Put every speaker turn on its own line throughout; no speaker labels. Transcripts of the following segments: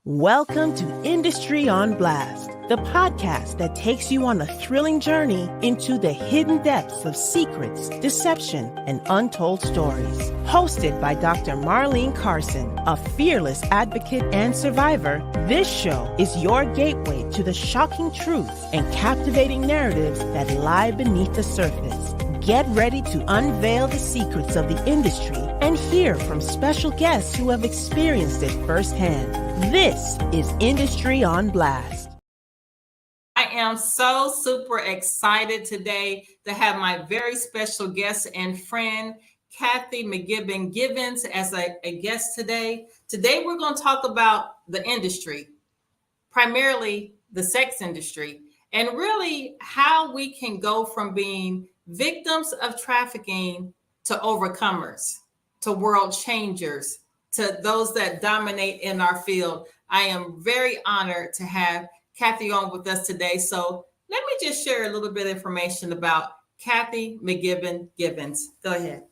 Welcome to Industry on Blast, the podcast that takes you on a thrilling journey into the hidden depths of secrets, deception, and untold stories. Hosted by Dr. Marlene Carson, a fearless advocate and survivor, this show is your gateway to the shocking truths and captivating narratives that lie beneath the surface. Get ready to unveil the secrets of the industry and hear from special guests who have experienced it firsthand. This is Industry on Blast.
I am so super excited today to have my very special guest and friend, Kathy McGibbon Gibbons, as a guest today. Today, we're going to talk about the industry, primarily the sex industry, and really how we can go from being victims of trafficking to overcomers, to world changers, to those that dominate in our field. I am very honored to have Kathy on with us today. So let me just share a little bit of information about Kathy McGibbon Gibbons. Go ahead.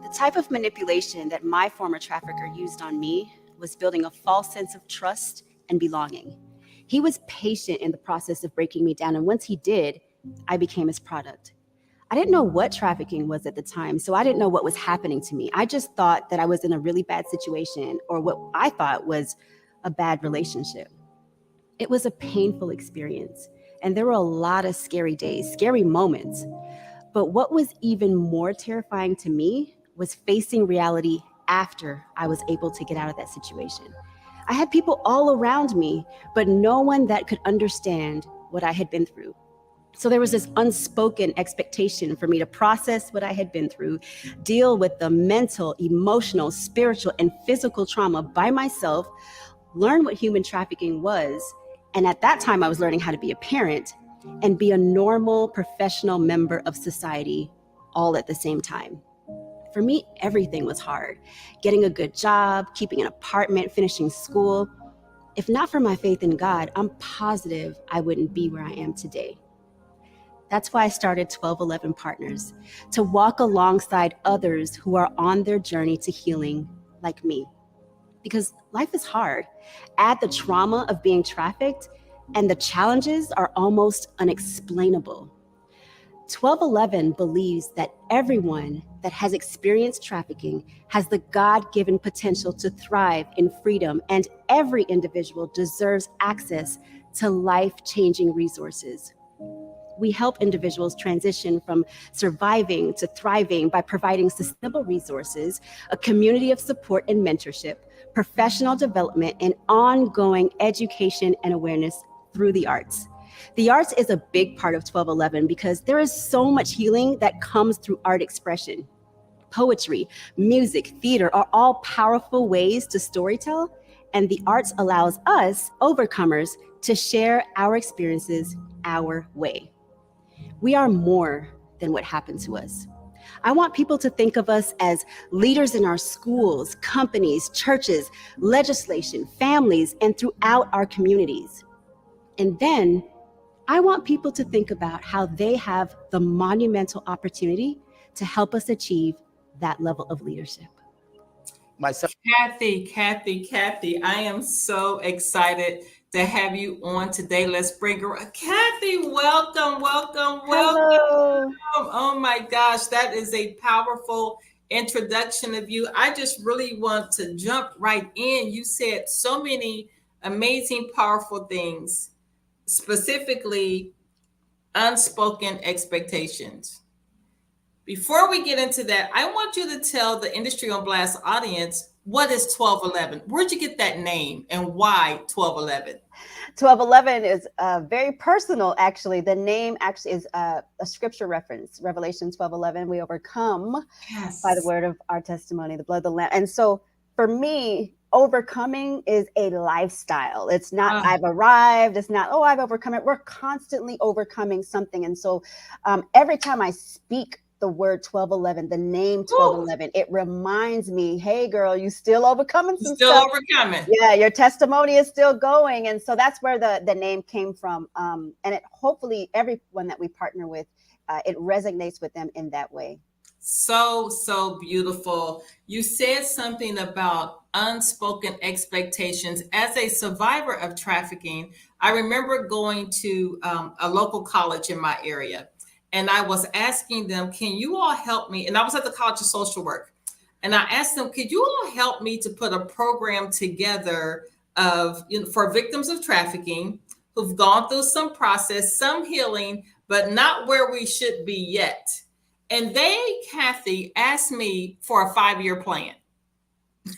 The type of manipulation that my former trafficker used on me was building a false sense of trust and belonging. He was patient in the process of breaking me down, and once he did, I became his product. I didn't know what trafficking was at the time, so I didn't know what was happening to me. I just thought that I was in a really bad situation, or what I thought was a bad relationship. It was a painful experience, and there were a lot of scary days, scary moments. But what was even more terrifying to me was facing reality after I was able to get out of that situation. I had people all around me, but no one that could understand what I had been through. So there was this unspoken expectation for me to process what I had been through, deal with the mental, emotional, spiritual, and physical trauma by myself, learn what human trafficking was. And at that time, I was learning how to be a parent and be a normal, professional member of society all at the same time. For me, everything was hard. Getting a good job, keeping an apartment, finishing school. If not for my faith in God, I'm positive I wouldn't be where I am today. That's why I started 1211 Partners, to walk alongside others who are on their journey to healing like me. Because life is hard. Add the trauma of being trafficked, and the challenges are almost unexplainable. 1211 believes that everyone that has experienced trafficking has the God-given potential to thrive in freedom, and every individual deserves access to life-changing resources. We help individuals transition from surviving to thriving by providing sustainable resources, a community of support and mentorship, professional development, and ongoing education and awareness through the arts. The arts is a big part of 1211 because there is so much healing that comes through art expression. Poetry, music, theater are all powerful ways to storytell, and the arts allows us, overcomers, to share our experiences our way. We are more than what happened to us. I want people to think of us as leaders in our schools, companies, churches, legislation, families, and throughout our communities. And then I want people to think about how they have the monumental opportunity to help us achieve that level of leadership.
Kathy, I am so excited to have you on today. Let's bring her. Kathy, welcome.
Hello.
Oh my gosh, that is a powerful introduction of you. I just really want to jump right in. You said so many amazing, powerful things, specifically unspoken expectations. Before we get into that, I want you to tell the Industry on Blast audience, what is 1211? Where'd you get that name and why 1211?
1211 is very personal, actually. The name actually is a scripture reference. Revelation 12:11, we overcome by the word of our testimony, the blood of the Lamb. And so for me, overcoming is a lifestyle. It's not I've arrived. It's not, I've overcome it. We're constantly overcoming something. And so every time I speak the word 1211, the name 1211. It reminds me, hey girl, you still overcoming some
still
stuff.
overcoming.
Yeah, your testimony is still going. And so that's where the name came from. And it hopefully everyone that we partner with, it resonates with them in that way.
So beautiful. You said something about unspoken expectations. As a survivor of trafficking, I remember going to a local college in my area, and I was asking them, can you all help me? And I was at the College of Social Work. And I asked them, could you all help me to put a program together of, for victims of trafficking who've gone through some process, some healing, but not where we should be yet. And they, Kathy, asked me for a 5-year plan.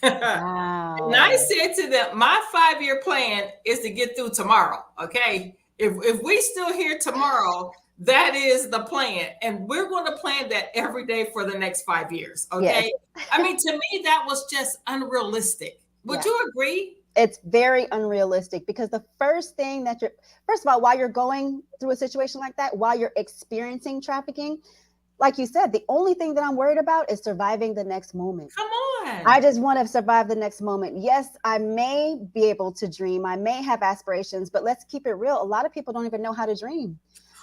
Wow.
And I said to them, my 5-year plan is to get through tomorrow. Okay. If we still here tomorrow, that is the plan. And we're going to plan that every day for the next 5 years. Okay. Yes. I mean, to me, that was just unrealistic. Would you agree?
It's very unrealistic, because the first thing that first of all, while you're going through a situation like that, while you're experiencing trafficking, like you said, the only thing that I'm worried about is surviving the next moment.
Come on.
I just want to survive the next moment. Yes, I may be able to dream. I may have aspirations, but let's keep it real. A lot of people don't even know how to dream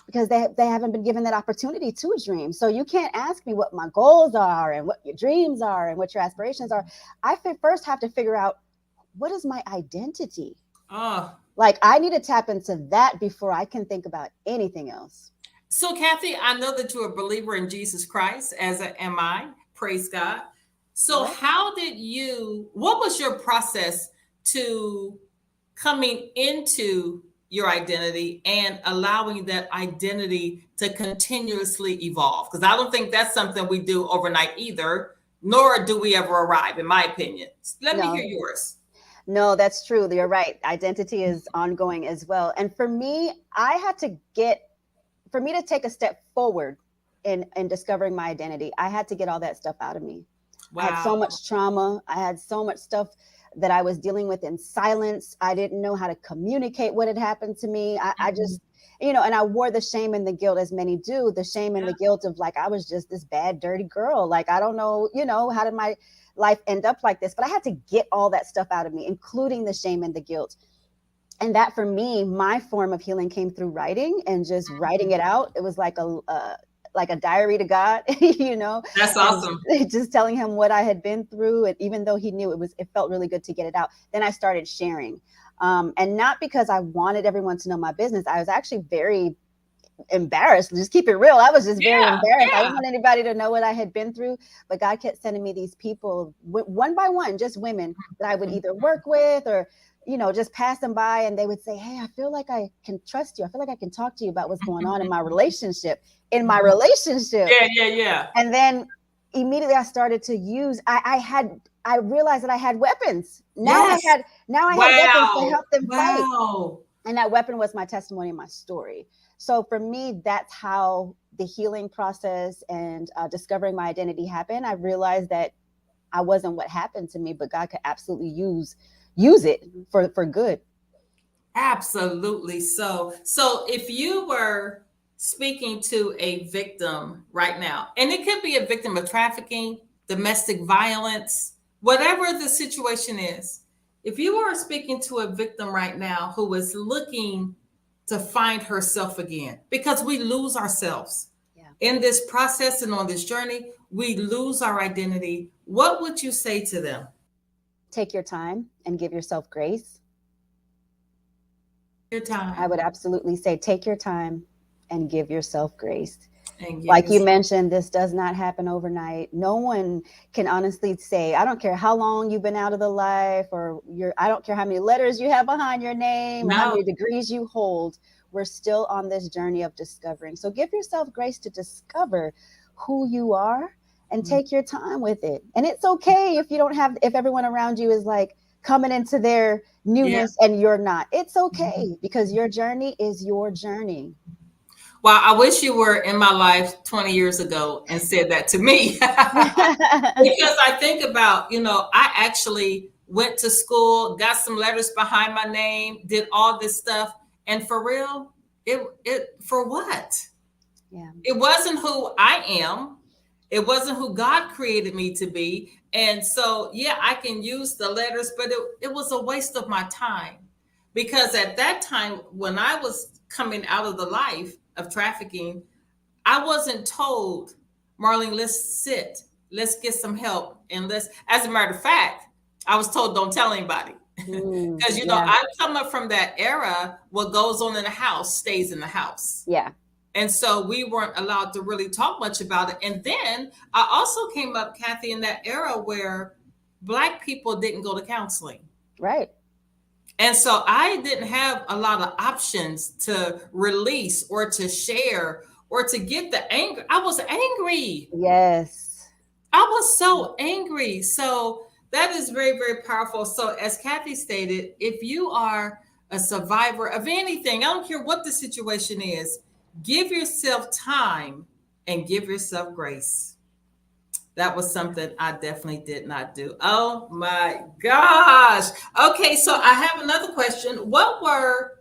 because they haven't been given that opportunity to dream. So you can't ask me what my goals are and what your dreams are and what your aspirations are. I first have to figure out, what is my identity? Like, I need to tap into that before I can think about anything else.
So, Kathy, I know that you're a believer in Jesus Christ, as am I. Praise God. So what was your process to coming into your identity and allowing that identity to continuously evolve? Because I don't think that's something we do overnight either, nor do we ever arrive, in my opinion. Let me hear yours.
No, that's true. You're right. Identity is ongoing as well. And for me, for me to take a step forward in discovering my identity, I had to get all that stuff out of me. Wow. I had so much trauma. I had so much stuff that I was dealing with in silence. I didn't know how to communicate what had happened to me. I just, and I wore the shame and the guilt, as many do, the shame and the guilt of, like, I was just this bad, dirty girl. Like, I don't know, how did my life end up like this? But I had to get all that stuff out of me, including the shame and the guilt. And that, for me, my form of healing came through writing and just writing it out. It was like a diary to God, That's
awesome.
Just telling him what I had been through. And even though he knew it felt really good to get it out. Then I started sharing. And not because I wanted everyone to know my business. I was actually very embarrassed. Just keep it real. I was just very embarrassed. I didn't want anybody to know what I had been through. But God kept sending me these people, one by one, just women that I would either work with or just pass them by, and they would say, hey, I feel like I can trust you. I feel like I can talk to you about what's going on in my relationship.
Yeah.
And then immediately I started to use, I realized that I had weapons. Now I had weapons to help them fight. And that weapon was my testimony and my story. So for me, that's how the healing process and discovering my identity happened. I realized that I wasn't what happened to me, but God could absolutely use it for good.
Absolutely. So if you were speaking to a victim right now, and it could be a victim of trafficking, domestic violence, whatever the situation is, if you were speaking to a victim right now who is looking to find herself again, because we lose ourselves in this process and on this journey, we lose our identity, what would you say to them?
Take your time and give yourself grace.
Your time.
I would absolutely say, take your time and give yourself grace. Like you mentioned, this does not happen overnight. No one can honestly say, I don't care how long you've been out of the life, or I don't care how many letters you have behind your name, or how many degrees you hold. We're still on this journey of discovering. So give yourself grace to discover who you are and take your time with it. And it's okay if everyone around you is like coming into their newness and you're not. It's okay, because your journey is your journey.
Well, I wish you were in my life 20 years ago and said that to me. Because I think about, I actually went to school, got some letters behind my name, did all this stuff. And for real, it for what? Yeah. It wasn't who I am. It wasn't who God created me to be. And so, yeah, I can use the letters, but it was a waste of my time. Because at that time, when I was coming out of the life of trafficking, I wasn't told, Marlene, let's sit, let's get some help. And as a matter of fact, I was told, don't tell anybody. Because, I come up from that era, what goes on in the house stays in the house.
Yeah.
And so we weren't allowed to really talk much about it. And then I also came up, Kathy, in that era where Black people didn't go to counseling.
Right.
And so I didn't have a lot of options to release or to share or to get the anger. I was angry.
Yes.
I was so angry. So that is very, very powerful. So as Kathy stated, if you are a survivor of anything, I don't care what the situation is, give yourself time and give yourself grace. That was something I definitely did not do. Oh my gosh. Okay, so I have another question. What were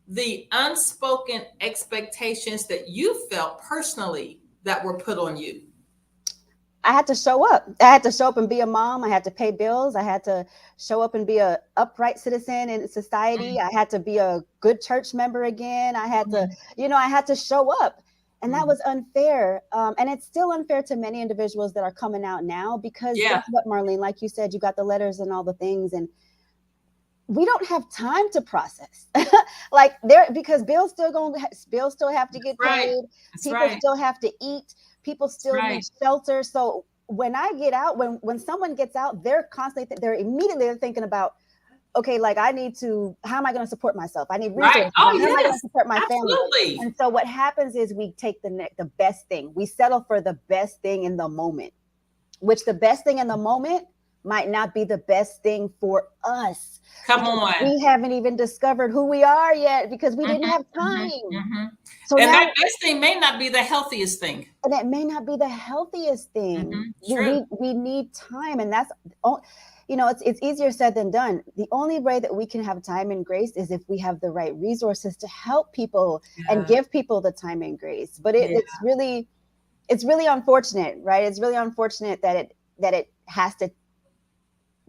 the unspoken expectations that you felt personally that were put on you?
I had to show up. I had to show up and be a mom. I had to pay bills. I had to show up and be an upright citizen in society. I had to be a good church member again. I had to, I had to show up. And that was unfair. And it's still unfair to many individuals that are coming out now because guess what, Marlene, like you said, you got the letters and all the things, and we don't have time to process because bills still have to get paid. People still have to eat. People still need shelter. So when I get out, when someone gets out, they're immediately thinking about, okay, like how am I going to support myself? I need resources. How am I going to support my family? And so what happens is we take the best thing. We settle for the best thing in the moment, which the best thing in the moment might not be the best thing for us.
Come on.
We haven't even discovered who we are yet because we didn't have time. So
that best thing may not be the healthiest thing.
And it may not be the healthiest thing. We need time. And that's, it's easier said than done. The only way that we can have time and grace is if we have the right resources to help people and give people the time and grace. But it's really unfortunate, right? It's really unfortunate that it has to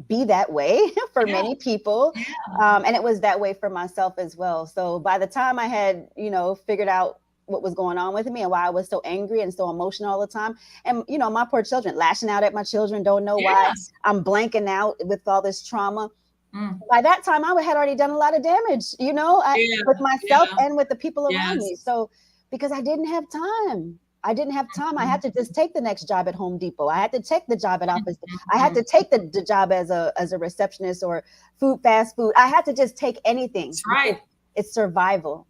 be that way for many people. And it was that way for myself as well. So by the time I had, figured out what was going on with me and why I was so angry and so emotional all the time. And, my poor children, lashing out at my children, don't know why I'm blanking out with all this trauma. By that time, I had already done a lot of damage, with myself and with the people around me. So because I didn't have time. I I had to just take the next job at Home Depot. I had to take the job at Office. I had to take the job as a receptionist or fast food. I had to just take anything.
That's right.
It's survival.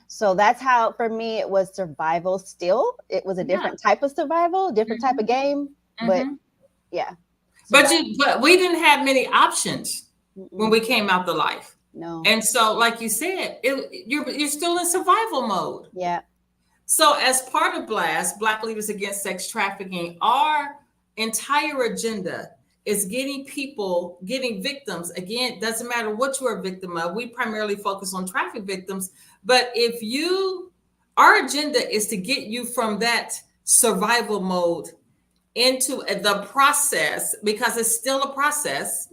So that's how, for me, it was survival still. It was a different type of survival, different type of game. But
But we didn't have many options when we came out the life.
No.
And so, like you said, you're still in survival mode.
Yeah.
So as part of BLAST, Black Leaders Against Sex Trafficking, our entire agenda is getting victims. Again, doesn't matter what you're a victim of. We primarily focus on traffic victims. But our agenda is to get you from that survival mode into the process, because it's still a process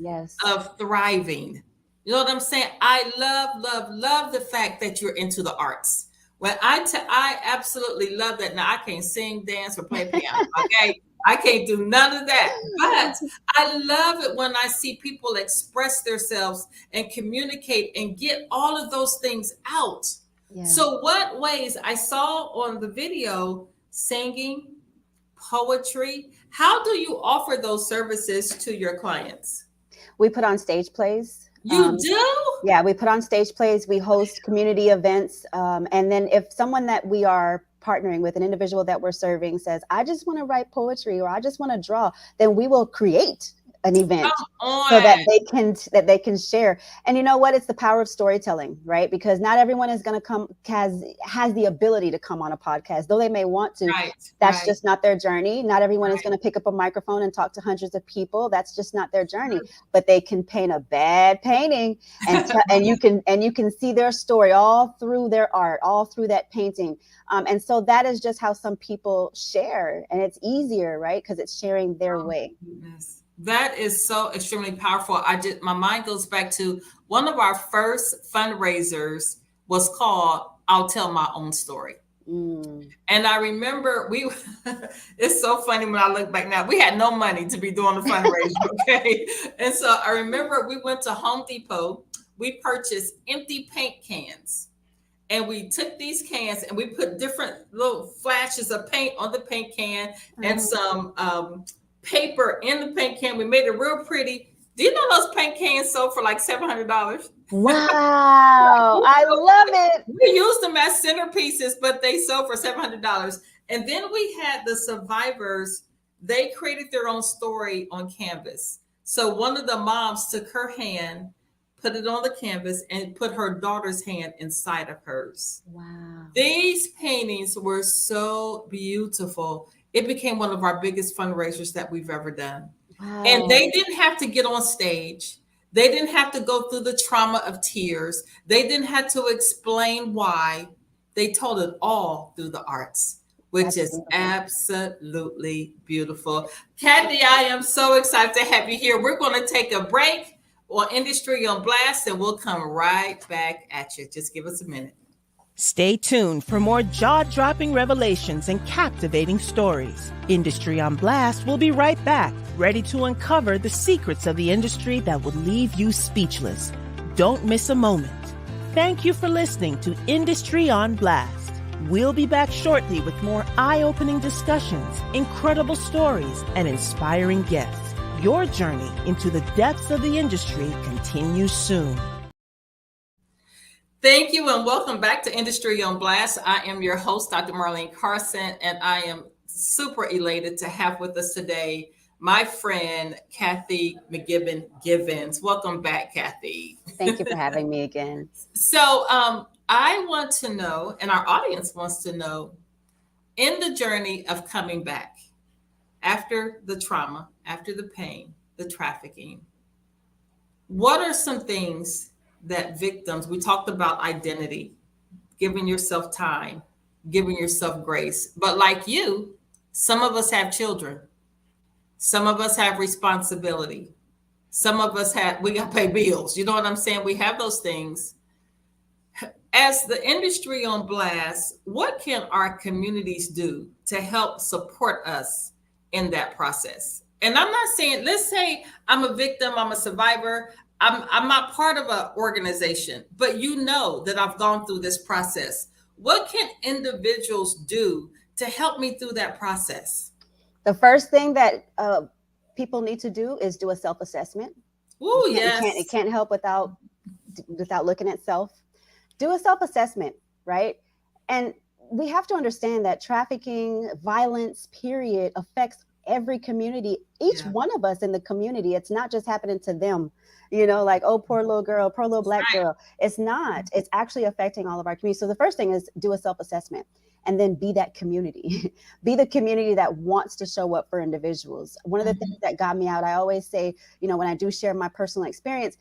of thriving. You know what I'm saying? I love the fact that you're into the arts. Well, I absolutely love that. Now, I can't sing, dance, or play piano, okay? I can't do none of that. But I love it when I see people express themselves and communicate and get all of those things out. Yeah. So what ways, I saw on the video, singing, poetry, how do you offer those services to your clients?
We put on stage plays.
You do?
Yeah, we put on stage plays. We host community events. And then if someone that we are partnering with, an individual that we're serving, says, I just want to write poetry or I just want to draw, then we will create an event
Come
so that
on.
they can share. And you know what? It's the power of storytelling, right? Because not everyone is going to come has the ability to come on a podcast, though they may want to.
Right,
That's
right,
just not their journey. Not everyone is
right.
going to pick up a microphone and talk to hundreds of people. That's just not their journey. But they can paint a bad painting, and you can see their story all through their art, all through that painting. And so that is just how some people share, and it's easier, right? Because it's sharing their
Oh,
way.
goodness. That is so extremely powerful. My mind goes back to one of our first fundraisers was called I'll Tell My Own Story. And I remember it's so funny when I look back now, we had no money to be doing the fundraiser. Okay. And so I remember we went to Home Depot, we purchased empty paint cans. And we took these cans and we put different little flashes of paint on the paint can and some paper in the paint can. We made it real pretty. Do you know those paint cans sold for like $700?
Wow, I love it.
We used them as centerpieces, but they sold for $700. And then we had the survivors. They created their own story on canvas. So one of the moms took her hand, put it on the canvas, and put her daughter's hand inside of hers.
Wow.
These paintings were so beautiful. It became one of our biggest fundraisers that we've ever done. Wow. And they didn't have to get on stage. They didn't have to go through the trauma of tears. They didn't have to explain why. They told it all through the arts, which is absolutely beautiful. Kathy, I am so excited to have you here. We're going to take a break on Industry on Blast, and we'll come right back at you. Just give us a minute.
Stay tuned for more jaw-dropping revelations and captivating stories. Industry on Blast will be right back, ready to uncover the secrets of the industry that will leave you speechless. Don't miss a moment. Thank you for listening to Industry on Blast. We'll be back shortly with more eye-opening discussions, incredible stories, and inspiring guests. Your journey into the depths of the industry continues soon.
Thank you and welcome back to Industry on Blast. I am your host, Dr. Marlene Carson, and I am super elated to have with us today my friend, Kathy McGibbon Givens. Welcome back, Kathy.
Thank you for having me again.
So I want to know, and our audience wants to know, in the journey of coming back, after the trauma, after the pain, the trafficking, what are some things that victims, we talked about identity, giving yourself time, giving yourself grace. But like you, some of us have children. Some of us have responsibility. Some of us we got to pay bills. You know what I'm saying? We have those things. As the Industry on Blast, what can our communities do to help support us in that process? And I'm not saying, let's say I'm a victim, I'm a survivor, I'm not part of an organization, but you know that I've gone through this process. What can individuals do to help me through that process?
The first thing that people need to do is do a self-assessment.
Oh, yes.
It can't help without looking at self. Do a self-assessment, right? And we have to understand that trafficking, violence, period, affects every community, each one of us in the community. It's not just happening to them, you know, like, oh, poor little girl, poor little Black girl. It's not. It's actually affecting all of our community. So the first thing is do a self-assessment and then be that community. Be the community that wants to show up for individuals. One of the things that got me out, I always say, you know, when I do share my personal experience,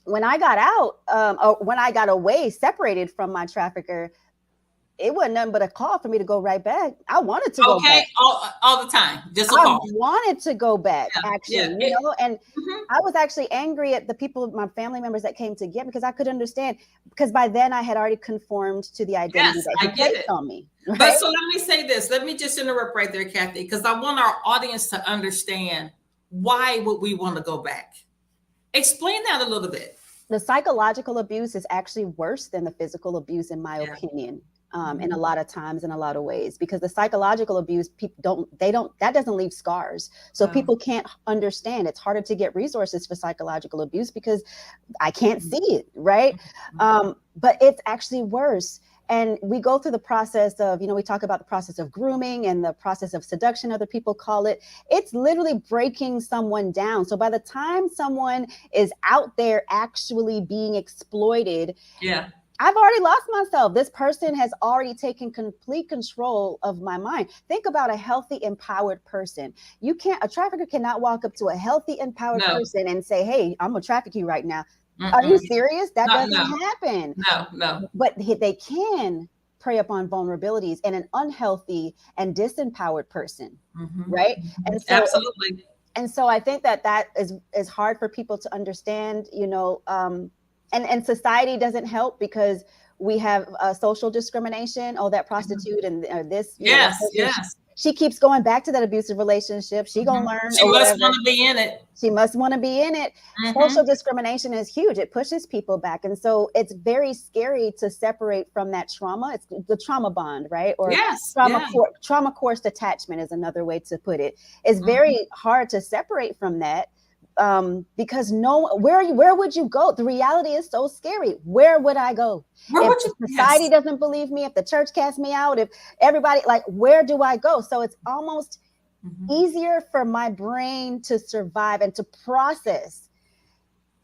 when I got out, or when I got away, separated from my trafficker, it wasn't nothing but a call for me to go right back. I wanted to go back.
All the time, just a call.
I wanted to go back, actually, you know, and I was actually angry at the people, my family members that came to get me, because I could understand, because by then I had already conformed to the identity that he placed on me. Right?
But so let me say this. Let me just interrupt right there, Kathy, because I want our audience to understand why would we want to go back. Explain that a little bit.
The psychological abuse is actually worse than the physical abuse, in my opinion. In a lot of times, in a lot of ways, because the psychological abuse, people that doesn't leave scars. So people can't understand. It's harder to get resources for psychological abuse because I can't see it, right? But it's actually worse. And we go through the process of, we talk about the process of grooming and the process of seduction, other people call it. It's literally breaking someone down. So by the time someone is out there actually being exploited, I've already lost myself. This person has already taken complete control of my mind. Think about a healthy, empowered person. A trafficker cannot walk up to a healthy, empowered person and say, hey, I'm gonna traffic you right now. Are you serious? That doesn't happen.
No.
But they can prey upon vulnerabilities in an unhealthy and disempowered person, right? And so,
absolutely.
And so I think that is hard for people to understand, and society doesn't help because we have social discrimination. Oh, that prostitute and this.
Yes.
She keeps going back to that abusive relationship. She gonna learn.
She must want to be in it.
She must want to be in it. Social discrimination is huge. It pushes people back. And so it's very scary to separate from that trauma. It's the trauma bond, right? Or trauma course detachment is another way to put it. It's very hard to separate from that. Because where would you go? The reality is so scary. Where would I go? If society doesn't believe me, if the church casts me out, if everybody, where do I go? So it's almost easier for my brain to survive and to process.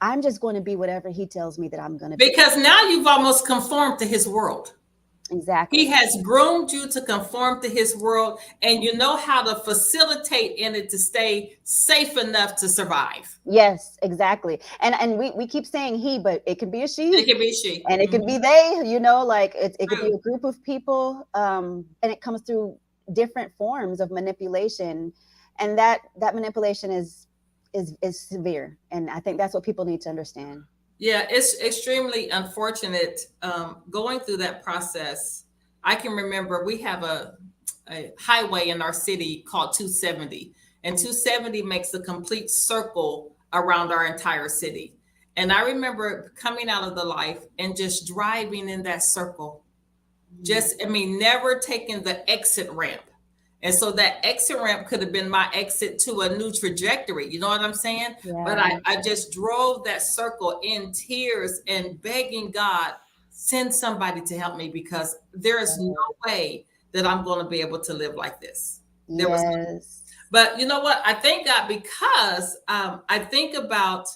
I'm just going to be whatever he tells me that I'm going to be.
Because now you've almost conformed to his world.
Exactly.
He has groomed you to conform to his world, and you know how to facilitate in it to stay safe enough to survive.
Yes, exactly. And we keep saying he, but it can be a she.
It can be she.
And it can be they, it could be a group of people. And it comes through different forms of manipulation. And that manipulation is severe. And I think that's what people need to understand.
Yeah, it's extremely unfortunate going through that process. I can remember we have a highway in our city called 270, and 270 makes a complete circle around our entire city. And I remember coming out of the life and just driving in that circle, never taking the exit ramp. And so that exit ramp could have been my exit to a new trajectory. You know what I'm saying? Yeah. But I just drove that circle in tears and begging God, send somebody to help me, because there is no way that I'm going to be able to live like this. But you know what? I thank God, because I think about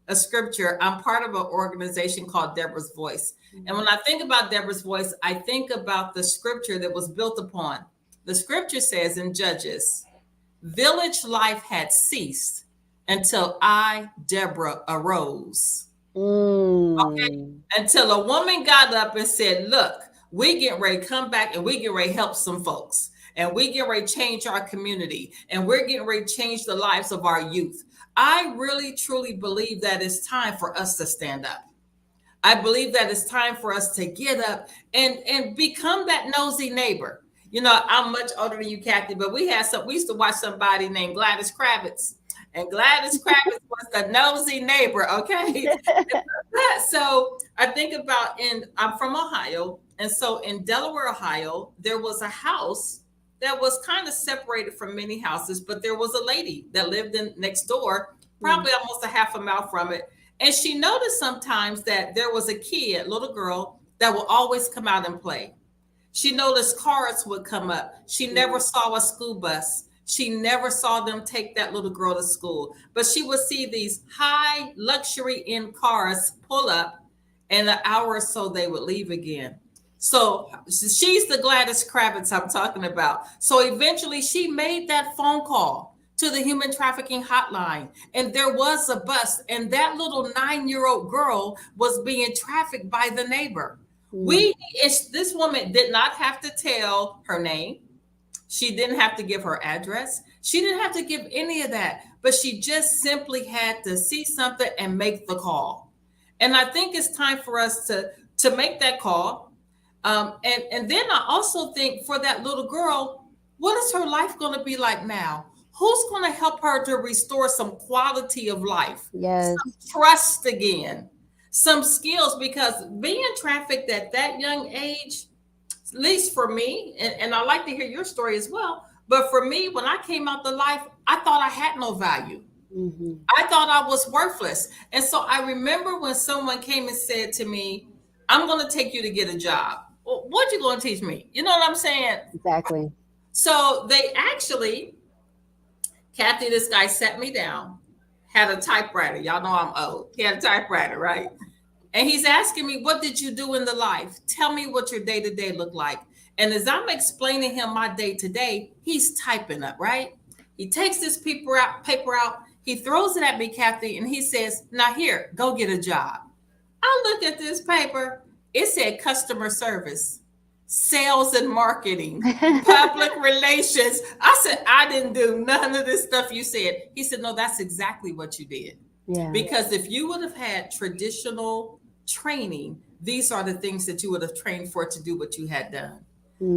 a scripture. I'm part of an organization called Deborah's Voice. And when I think about Deborah's Voice, I think about the scripture that was built upon. The scripture says in Judges, village life had ceased until I, Deborah, arose. Okay? Until a woman got up and said, look, we get ready to come back and we get ready to help some folks. And we get ready to change our community. And we're getting ready to change the lives of our youth. I really, truly believe that it's time for us to stand up. I believe that it's time for us to get up and become that nosy neighbor. You know, I'm much older than you, Kathy, but we used to watch somebody named Gladys Kravitz, and Gladys Kravitz was the nosy neighbor. Okay. So I think about I'm from Ohio. And so in Delaware, Ohio, there was a house that was kind of separated from many houses, but there was a lady that lived next door, probably almost a half a mile from it. And she noticed sometimes that there was a kid, little girl, that will always come out and play. She noticed cars would come up. She never saw a school bus. She never saw them take that little girl to school. But she would see these high luxury in cars pull up, and an hour or so they would leave again. So she's the Gladys Kravitz I'm talking about. So eventually she made that phone call to the human trafficking hotline, and there was a bus, and that little 9-year-old girl was being trafficked by the neighbor. This woman did not have to tell her name. She didn't have to give her address. She didn't have to give any of that, but she just simply had to see something and make the call. And I think it's time for us to make that call. And then I also think for that little girl, what is her life going to be like now? Who's going to help her to restore some quality of life?
Yes.
Some trust again. Some skills, because being trafficked at that young age, at least for me, and I like to hear your story as well, but for me, when I came out to life, I thought I had no value. I thought I was worthless. And so I remember when someone came and said to me, I'm going to take you to get a job. well, what you going to teach me? You know what I'm saying?
Exactly.
So they actually, Kathy, this guy sat me down, had a typewriter. Y'all know I'm old. He had a typewriter, right? And he's asking me, what did you do in the life? Tell me what your day to day looked like. And as I'm explaining him my day to day, he's typing up, right? He takes this paper out, he throws it at me, Kathy, and he says, now here, go get a job. I look at this paper. It said customer service, sales and marketing, public relations. I said, I didn't do none of this stuff you said. He said, no, that's exactly what you did.
Yeah.
Because if you would have had traditional training, these are the things that you would have trained for to do what you had done.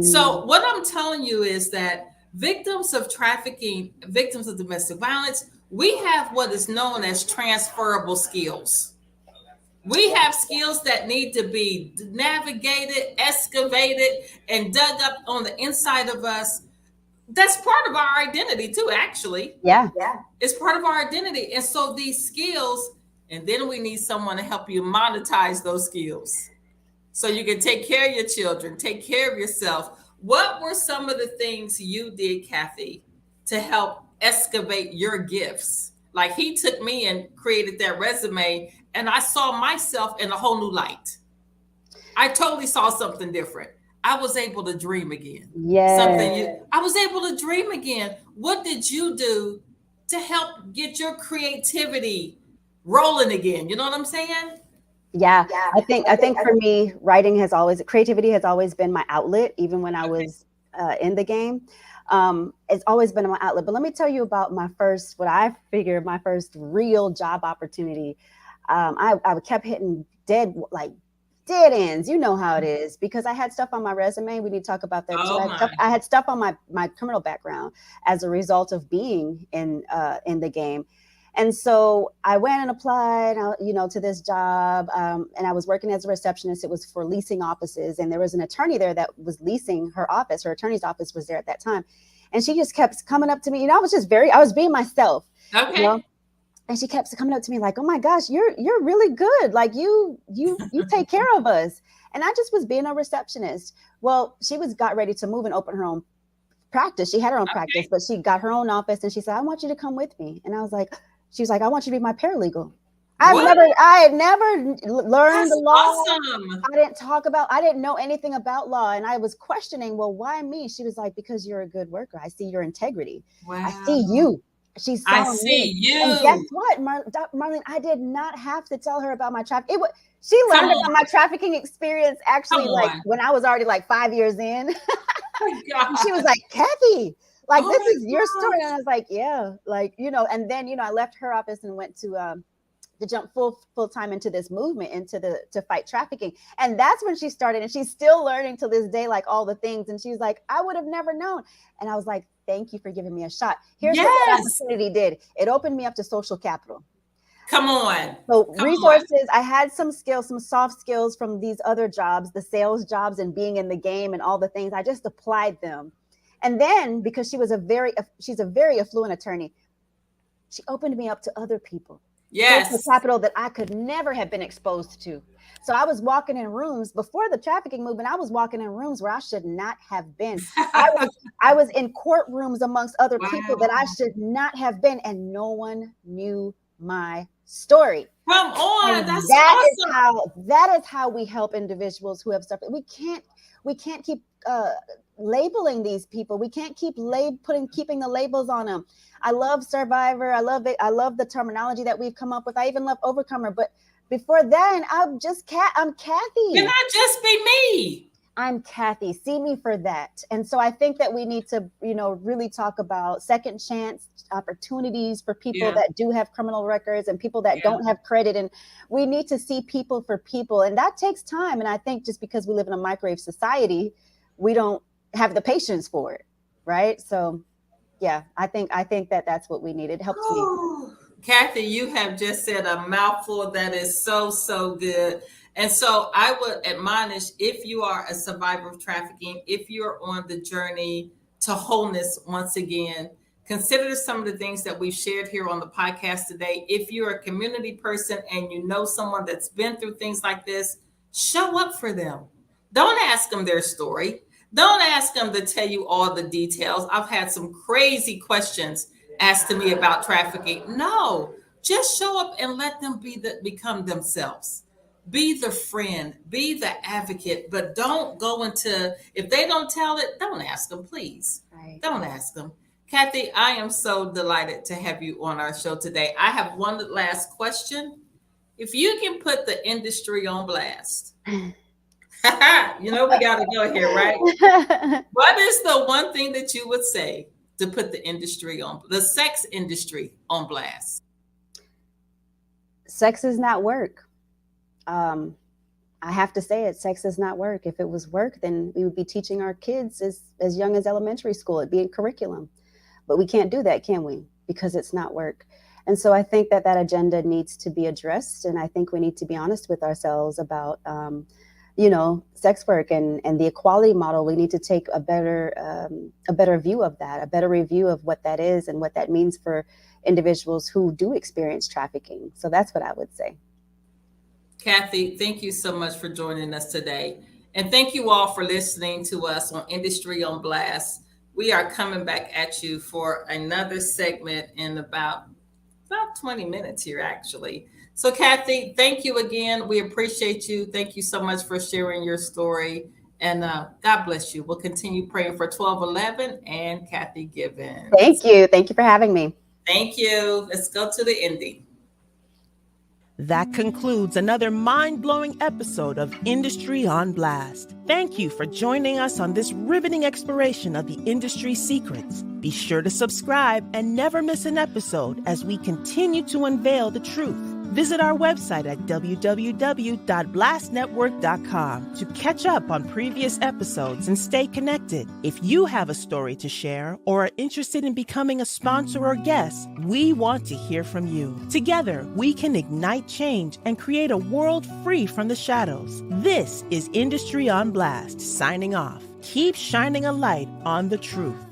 So what I'm telling you is that victims of trafficking, victims of domestic violence, we have what is known as transferable skills. We have skills that need to be navigated, excavated, and dug up on the inside of us. That's part of our identity too, actually.
Yeah.
It's part of our identity. And so these skills, and then we need someone to help you monetize those skills so you can take care of your children, take care of yourself. What were some of the things you did, Kathy, to help excavate your gifts? Like he took me and created that resume, and I saw myself in a whole new light. I totally saw something different. I was able to dream again.
Yeah.
I was able to dream again. What did you do to help get your creativity rolling again? You know what I'm saying?
Yeah. I think for me, creativity has always been my outlet, even when I was in the game. It's always been my outlet. But let me tell you about my first real job opportunity. I kept hitting dead ends. You know how it is, because I had stuff on my resume. We need to talk about that too. I had stuff on my criminal background as a result of being in the game. And so I went and applied, to this job, and I was working as a receptionist. It was for leasing offices, and there was an attorney there that was leasing her office. Her attorney's office was there at that time, and she just kept coming up to me. I was being myself.
Okay.
And she kept coming up to me like, "Oh my gosh, you're really good. Like you take care of us." And I just was being a receptionist. Well, she got ready to move and open her own practice. She had her own practice, but she got her own office, and she said, "I want you to come with me." And I was like, she was like, "I want you to be my paralegal." I had never learned the law.
Awesome.
I didn't know anything about law. And I was questioning, well, why me? She was like, because you're a good worker. I see your integrity.
Wow.
I see you.
I see you.
And guess what, Marlene? I did not have to tell her about my trafficking. She learned about my trafficking experience actually when I was already 5 years in. She was like, "Kathy, this is your story." And I was like, "Yeah, and then I left her office and went to jump full time into this movement, to fight trafficking. And that's when she started, and she's still learning to this day, all the things. And she's like, "I would have never known." And I was like, "Thank you for giving me a shot." Here's what that opportunity did. It opened me up to social capital.
Come on.
So resources, I had some skills, some soft skills from these other jobs, the sales jobs and being in the game and all the things. I just applied them. And then because she's a very affluent attorney, she opened me up to other people.
Yes.
Social capital that I could never have been exposed to. So I was walking in rooms before the trafficking movement. I was walking in rooms where I should not have been. I was in courtrooms amongst other people that I should not have been, and no one knew my story.
Come on, that's
awesome. That is how we help individuals who have suffered. We can't keep labeling these people. We can't keep keeping the labels on them. I love survivor. I love it. I love the terminology that we've come up with. I even love overcomer. But before then, I'm Kathy.
Can I just be me?
I'm Kathy. See me for that. And so I think that we need to, really talk about second chance opportunities for people that do have criminal records and people that don't have credit. And we need to see people for people. And that takes time. And I think just because we live in a microwave society, we don't have the patience for it. Right. So, yeah, I think that that's what we need. It helps me.
Kathy, you have just said a mouthful that is so, so good. And so I would admonish, if you are a survivor of trafficking, if you're on the journey to wholeness once again, consider some of the things that we've shared here on the podcast today. If you're a community person and you know someone that's been through things like this, show up for them. Don't ask them their story. Don't ask them to tell you all the details. I've had some crazy questions asked to me about trafficking. No, just show up and let them become themselves. Be the friend, be the advocate, but don't go into, if they don't tell it, don't ask them, please.
Right.
Don't ask them. Kathy, I am so delighted to have you on our show today. I have one last question. If you can put the industry on blast, you know, we got to go here, right? What is the one thing that you would say to put the industry on, the sex industry on blast?
Sex is not work. I have to say it, sex is not work. If it was work, then we would be teaching our kids as young as elementary school. It'd be a curriculum. But we can't do that, can we? Because it's not work. And so I think that agenda needs to be addressed. And I think we need to be honest with ourselves about, sex work and the equality model. We need to take a better view of that, a better review of what that is and what that means for individuals who do experience trafficking. So that's what I would say.
Kathy, thank you so much for joining us today. And thank you all for listening to us on Industry on Blast. We are coming back at you for another segment in about 20 minutes here, actually. So Kathy, thank you again. We appreciate you. Thank you so much for sharing your story. And God bless you. We'll continue praying for 1211 and Kathy Gibbon.
Thank you. Thank you for having me.
Thank you. Let's go to the ending.
That concludes another mind-blowing episode of Industry on Blast. Thank you for joining us on this riveting exploration of the industry's secrets. Be sure to subscribe and never miss an episode as we continue to unveil the truth. Visit our website at www.blastnetwork.com to catch up on previous episodes and stay connected. If you have a story to share or are interested in becoming a sponsor or guest, we want to hear from you. Together, we can ignite change and create a world free from the shadows. This is Industry on Blast, signing off. Keep shining a light on the truth.